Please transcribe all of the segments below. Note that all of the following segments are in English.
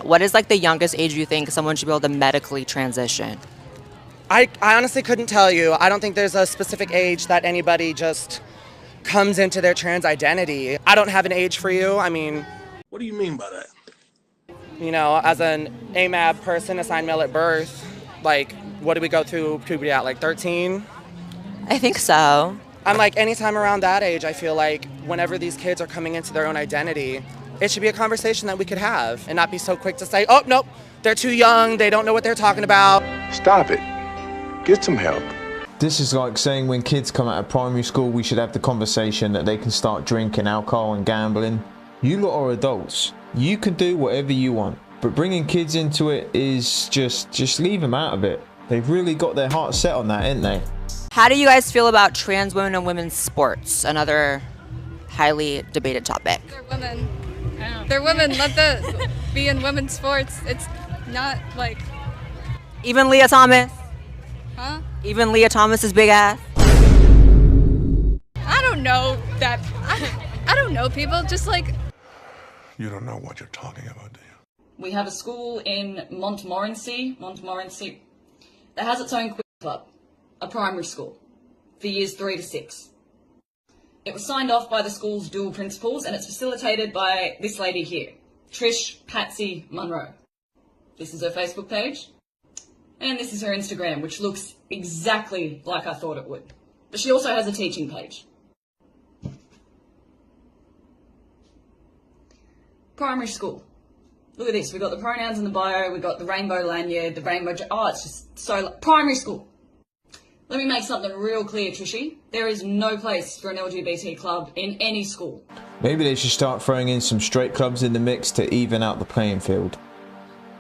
What is like the youngest age you think someone should be able to medically transition? I honestly couldn't tell you. I don't think there's a specific age that anybody just comes into their trans identity. I don't have an age for you. I mean, what do you mean by that? You know, as an AMAB person assigned male at birth, like, what do we go through puberty at, like 13? I think so. I'm like, anytime around that age, I feel like whenever these kids are coming into their own identity, it should be a conversation that we could have and not be so quick to say, oh, nope, they're too young, they don't know what they're talking about. Stop it. Get some help. This is like saying when kids come out of primary school, we should have the conversation that they can start drinking alcohol and gambling. You lot are adults. You can do whatever you want. But bringing kids into it is just leave them out of it. They've really got their heart set on that, ain't they? How do you guys feel about trans women and women's sports? Another highly debated topic. They're women. They're women. Let them be in women's sports. It's not like... Even Leah Thomas? Huh? Even Leah Thomas's big ass? I don't know that. I don't know people. Just like... You don't know what you're talking about, do you? We have a school in Montmorency, that has its own quiz club, a primary school, for years 3 to 6. It was signed off by the school's dual principals, and it's facilitated by this lady here, Trish Patsy Monroe. This is her Facebook page, and this is her Instagram, which looks exactly like I thought it would. But she also has a teaching page. Primary school. Look at this. We've got the pronouns in the bio. We've got the rainbow lanyard, the rainbow... Oh, it's just so... Primary school. Let me make something real clear, Trishy. There is no place for an LGBT club in any school. Maybe they should start throwing in some straight clubs in the mix to even out the playing field.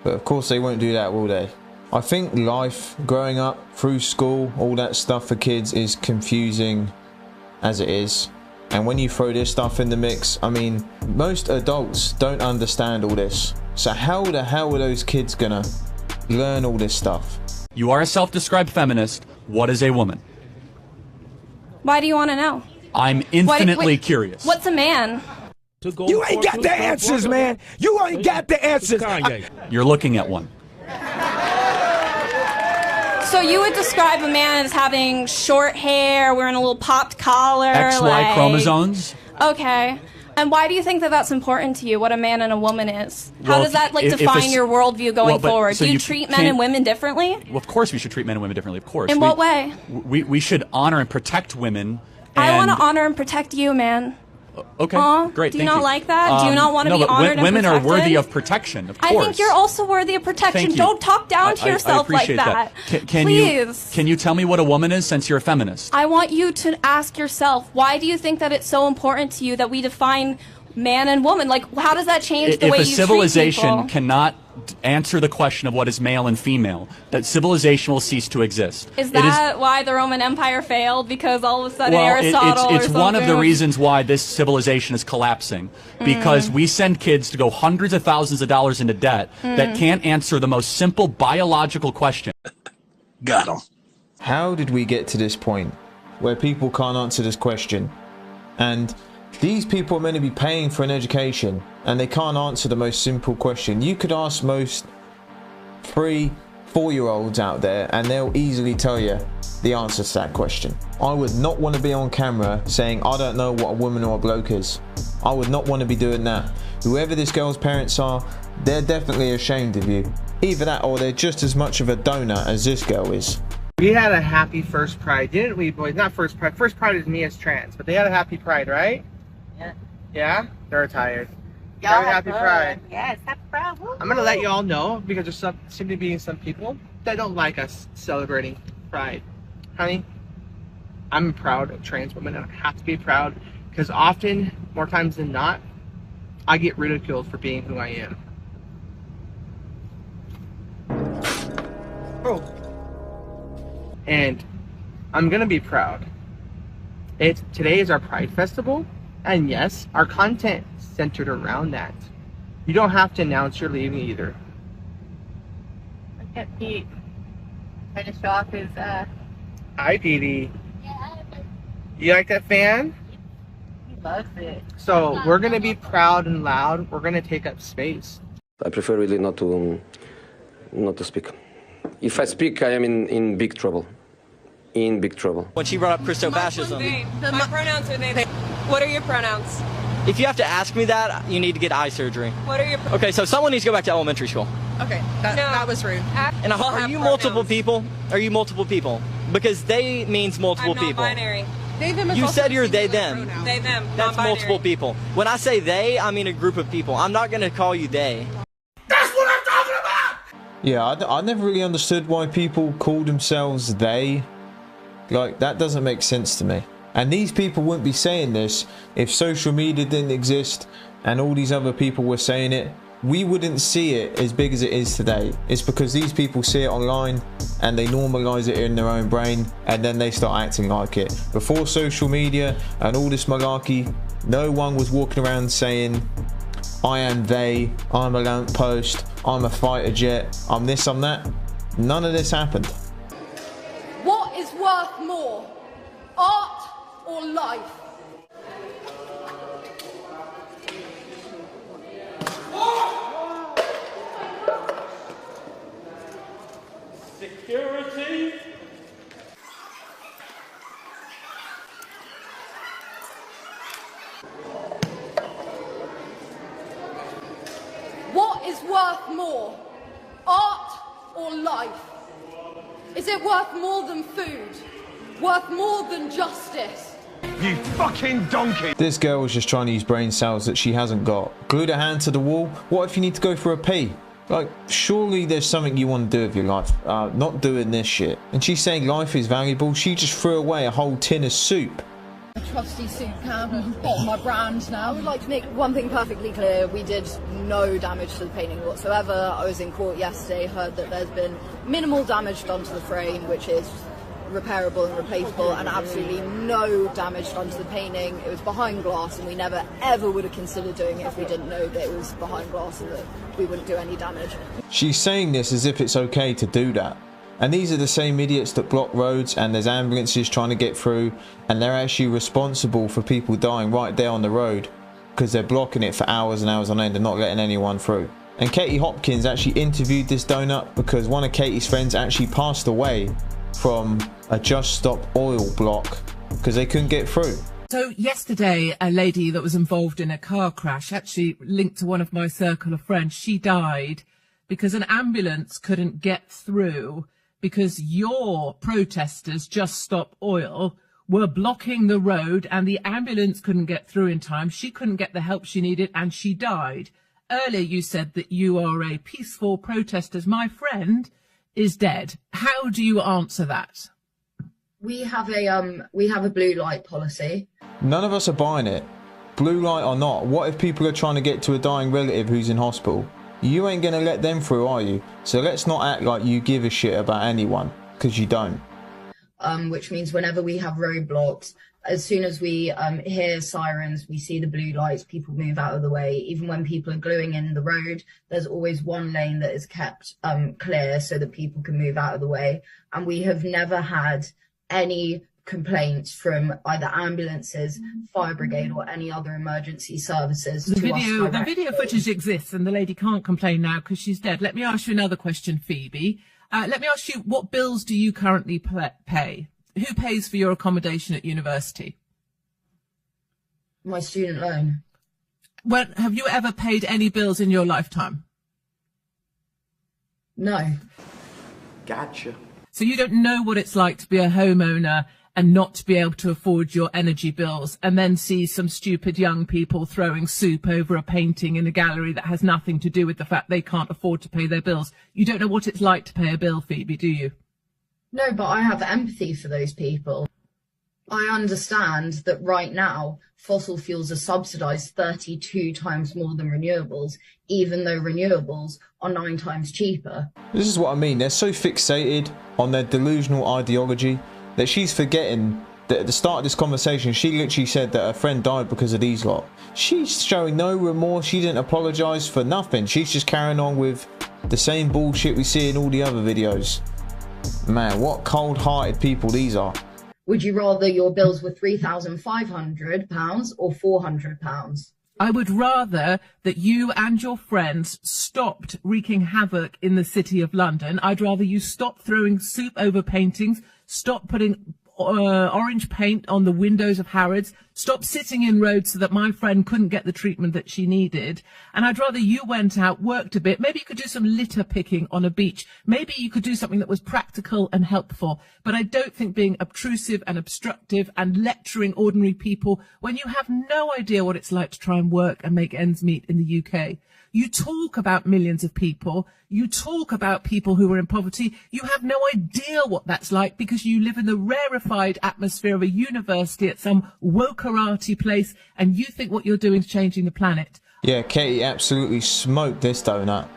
But of course they won't do that, will they? I think life, growing up, through school, all that stuff for kids is confusing as it is. And when you throw this stuff in the mix, I mean, most adults don't understand all this. So how the hell are those kids gonna learn all this stuff? You are a self-described feminist. What is a woman? Why do you want to know? I'm infinitely curious. What's a man? You ain't got the answers, man. You ain't got the answers. You're looking at one. So you would describe a man as having short hair, wearing a little popped collar, XY chromosomes. Okay. And why do you think that that's important to you, what a man and a woman is? How does that define your worldview going forward? So do you treat men and women differently? Well, of course we should treat men and women differently, of course. In what way? We should honor and protect women. I want to honor and protect you, man. Okay, great. Do you not like that? Do you not want to be honored and protected? Women are worthy of protection, of course. I think you're also worthy of protection. Don't talk down to yourself like that. Please. Can you tell me what a woman is, since you're a feminist? I want you to ask yourself, why do you think that it's so important to you that we define man and woman? Like, how does that change the way you treat people? If a civilization cannot answer the question of what is male and female, that civilization will cease to exist. Is that why the Roman Empire failed? Because all of a sudden Aristotle it's one of the reasons why this civilization is collapsing. Because we send kids to go hundreds of thousands of dollars into debt that can't answer the most simple biological question. Got him. How did we get to this point where people can't answer this question? And these people are meant to be paying for an education and they can't answer the most simple question. You could ask most 3-4 year-olds out there and they'll easily tell you the answer to that question. I would not want to be on camera saying I don't know what a woman or a bloke is. I would not want to be doing that. Whoever this girl's parents are, they're definitely ashamed of you. Either that or they're just as much of a donut as this girl is. We had a happy first Pride, didn't we, boys? Not first Pride. First Pride is me as trans, but they had a happy Pride, right? Yeah. Yeah? They're tired. Y'all happy Pride. Yes, happy Pride. Woo-hoo. I'm gonna let y'all know because there's seem to be some people that don't like us celebrating Pride. Honey, I'm a proud trans woman and I have to be proud because often, more times than not, I get ridiculed for being who I am. Oh. And I'm gonna be proud. Today is our Pride Festival, and yes, our content centered around that. You don't have to announce you're leaving either. Look at Pete. Trying to show off his Hi, Petey. Yeah. You like that fan? He loves it. So we're gonna be proud and loud. We're gonna take up space. I prefer really not to speak. If I speak, I am in big trouble. In big trouble. When she brought up Christo-fascism. My pronouns are they. What are your pronouns? If you have to ask me that, you need to get eye surgery. What are your Okay, so someone needs to go back to elementary school. Okay, that was rude. And are you multiple people? Are you multiple people? Because they means multiple people. Non-binary. They, them is You also said you're they, singular them. pronoun. They, them. That's non-binary. multiple people. When I say they, I mean a group of people. I'm not going to call you they. Yeah, I never really understood why people call themselves they. Like, that doesn't make sense to me. And these people wouldn't be saying this if social media didn't exist and all these other people were saying it. We wouldn't see it as big as it is today. It's because these people see it online and they normalize it in their own brain and then they start acting like it. Before social media and all this malarkey, no one was walking around saying, I am they, I'm a lamppost, I'm a fighter jet, I'm this, I'm that. None of this happened. What is worth more, art or life? Security. What is worth more, art or life? Is it worth more than food? Worth more than justice? You fucking donkey! This girl was just trying to use brain cells that she hasn't got. Glued her hand to the wall. What if you need to go for a pee? Like, surely there's something you want to do with your life. Not doing this shit. And she's saying life is valuable. She just threw away a whole tin of soup. A trusty soup can, bottom my brand now. I would like to make one thing perfectly clear. We did no damage to the painting whatsoever. I was in court yesterday, heard that there's been minimal damage done to the frame, which is repairable and replaceable, and absolutely no damage done to the painting. It was behind glass and we never ever would have considered doing it if we didn't know that it was behind glass and that we wouldn't do any damage. She's saying this as if it's okay to do that. And these are the same idiots that block roads and there's ambulances trying to get through and they're actually responsible for people dying right there on the road because they're blocking it for hours and hours on end and not letting anyone through. And Katie Hopkins actually interviewed this donut because one of Katie's friends actually passed away from a Just Stop Oil block because they couldn't get through. So yesterday, a lady that was involved in a car crash, actually linked to one of my circle of friends, she died because an ambulance couldn't get through because your protesters, Just Stop Oil, were blocking the road and the ambulance couldn't get through in time. She couldn't get the help she needed and she died. Earlier you said that you are a peaceful protester. My friend is dead. How do you answer that? We have a blue light policy. None of us are buying it. Blue light or not, what if people are trying to get to a dying relative who's in hospital? You ain't gonna let them through, are you? So let's not act like you give a shit about anyone, because you don't. Which means whenever we have roadblocks, as soon as we hear sirens, we see the blue lights, people move out of the way. Even when people are gluing in the road, there's always one lane that is kept clear so that people can move out of the way. And we have never had any complaints from either ambulances, fire brigade or any other emergency services. The video footage exists and the lady can't complain now because she's dead. Let me ask you another question, Phoebe. Let me ask you, what bills do you currently pay? Who pays for your accommodation at university? My student loan. Well, have you ever paid any bills in your lifetime? No. Gotcha. So you don't know what it's like to be a homeowner and not to be able to afford your energy bills and then see some stupid young people throwing soup over a painting in a gallery that has nothing to do with the fact they can't afford to pay their bills. You don't know what it's like to pay a bill, Phoebe, do you? No, but I have empathy for those people. I understand that right now fossil fuels are subsidised 32 times more than renewables, even though renewables are 9 times cheaper. This is what I mean. They're so fixated on their delusional ideology that she's forgetting that at the start of this conversation, she literally said that her friend died because of these lot. She's showing no remorse. She didn't apologise for nothing. She's just carrying on with the same bullshit we see in all the other videos. Man, what cold-hearted people these are. Would you rather your bills were £3,500 or £400? I would rather that you and your friends stopped wreaking havoc in the City of London. I'd rather you stop throwing soup over paintings, stop putting orange paint on the windows of Harrods, stop sitting in roads so that my friend couldn't get the treatment that she needed. And I'd rather you went out, worked a bit. Maybe you could do some litter picking on a beach. Maybe you could do something that was practical and helpful. But I don't think being obtrusive and obstructive and lecturing ordinary people when you have no idea what it's like to try and work and make ends meet in the UK. You talk about millions of people. You talk about people who are in poverty. You have no idea what that's like because you live in the rarefied atmosphere of a university at some wokerati place and you think what you're doing is changing the planet. Yeah, Katie absolutely smoked this donut.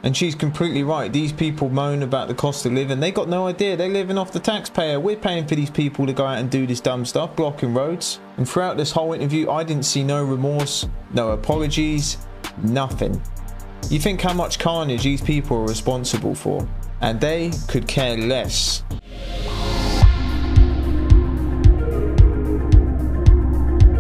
And she's completely right. These people moan about the cost of living. They got no idea. They're living off the taxpayer. We're paying for these people to go out and do this dumb stuff, blocking roads. And throughout this whole interview, I didn't see no remorse, no apologies, nothing. You think how much carnage these people are responsible for, and they could care less.